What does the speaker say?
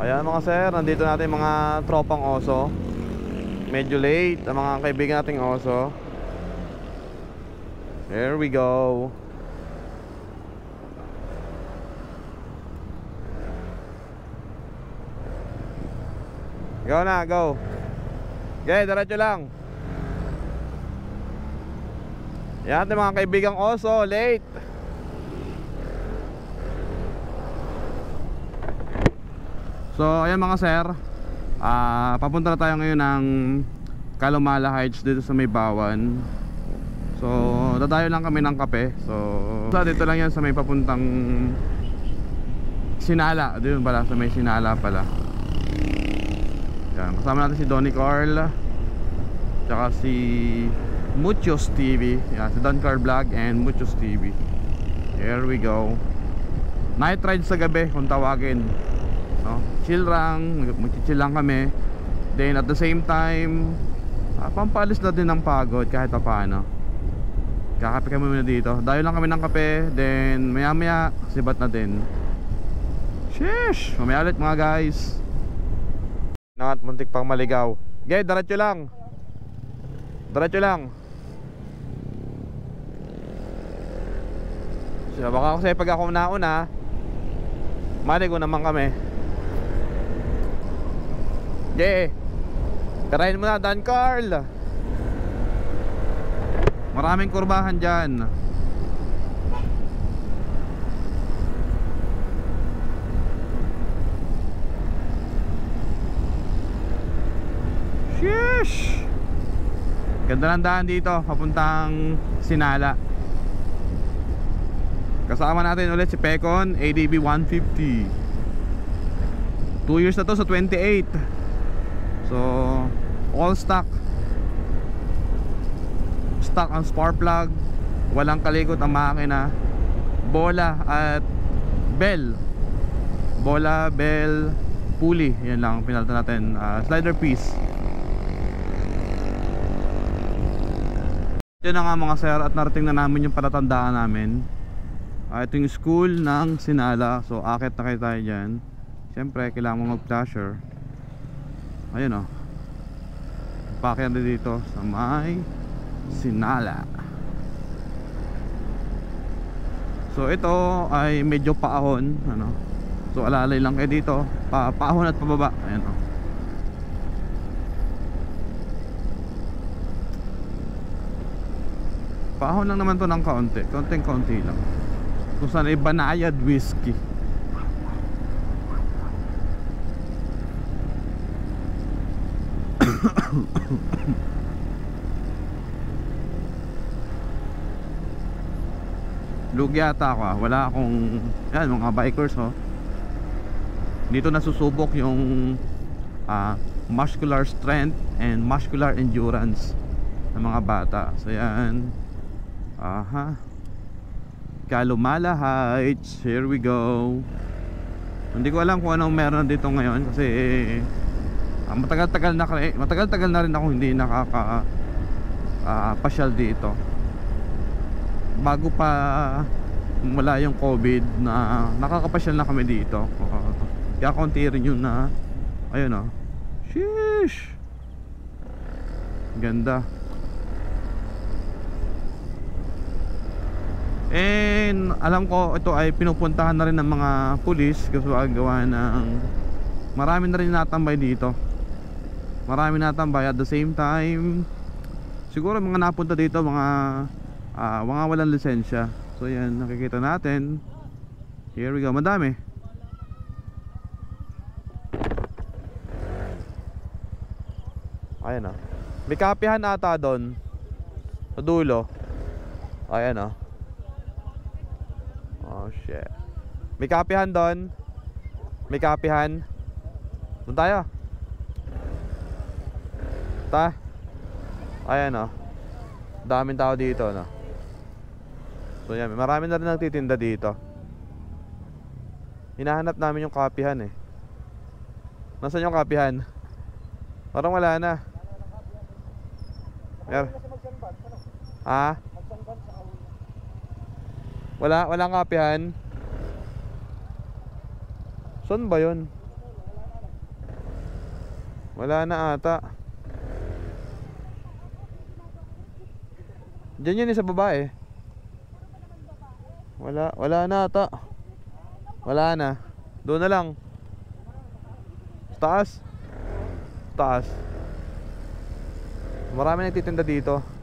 Ayan mga sir, nandito natin mga tropang oso. Medyo late ang mga kaibigan nating oso. There we go. Go na, go. Okay, diretso lang. Yan ating mga kaibigang oso, late. So ayan mga sir, papunta na tayo ngayon ng Calomala Heights dito sa May Bawan. So dadayo lang kami ng kape. So dito lang yan sa may papuntang Sinala. Dito pala sa may Sinala pala. Yan, kasama natin si Donnie Carl, tsaka si Muchos TV. Yan, si Don Carl Vlog and Muchos TV. Here we go. Night ride sa gabi kung tawagin, no? Chill lang, mag-chill lang kami. Then at the same time, pampalis na din ng pagod kahit pa paano. Kakape kami muna dito. Dayo lang kami ng kape. Then maya maya sibat na din. Sheesh, mamaya ulit mga guys. Nangat muntik pang maligaw. Okay, diretso lang. Diretso lang. So baka kasi pag ako nauna, maligo naman kami. Okay, tarayin mo na Don Carl. Maraming kurbahan dyan. Sheesh, ganda ng daan dito papuntang Sinala. Kasama natin ulit si Pecon, ADB 150. 2 years na to sa 28. So all stock. Stock ang spark plug. Walang kalikot ang makina. Bola at bell. Bola, bell, pulley. Yan lang pinalitan natin. Slider piece. Yan na nga mga sir, at narating na namin yung palatandaan namin. Ito yung school ng Sinala. So akit na kayo tayo dyan. Siyempre kailangan mo mag-flasher. Ayun o, pakyan na dito sa may Sinala. So ito ay medyo paahon, ano? So alalay lang kayo dito, paahon at pababa. Ayan o. Paahon lang naman to ng kaunti, konting-konti lang. Kung saan ay Banayad Whiskey. Lugi ata ako, wala akong, yan mga bikers oh. Dito nasusubok yung muscular strength and muscular endurance ng mga bata. So yan, Calomala Heights, here we go. Hindi ko alam kung anong meron dito ngayon kasi matagal-tagal na rin ako hindi pasyal dito. Bago pa mula yung COVID na nakakapasyal na kami dito. Kaya konti rin yun na, ayun o. Sheesh, ganda. And alam ko ito ay pinupuntahan na rin ng mga pulis kasi gawa ng marami na rin natambay dito. Marami natambay at the same time. Siguro mga napunta dito mga walang lisensya. So yan, nakikita natin. Here we go, madami. Ayan o, may kapihan ata doon sa dulo. Ayan o. Oh shit, may kapihan doon. May kapihan. Doon tayo. Ayan o, daming tao dito no. So yan, marami na rin nagtitinda dito. Hinahanap namin yung kapihan eh. Nasaan yung kapihan? Parang wala na. Ha? Walang kapihan? Saan ba yun? Wala na ata. Diyan yun sa babae. Wala na ata. Wala na. Doon na lang. Taas. Taas. Marami nagtitinda dito.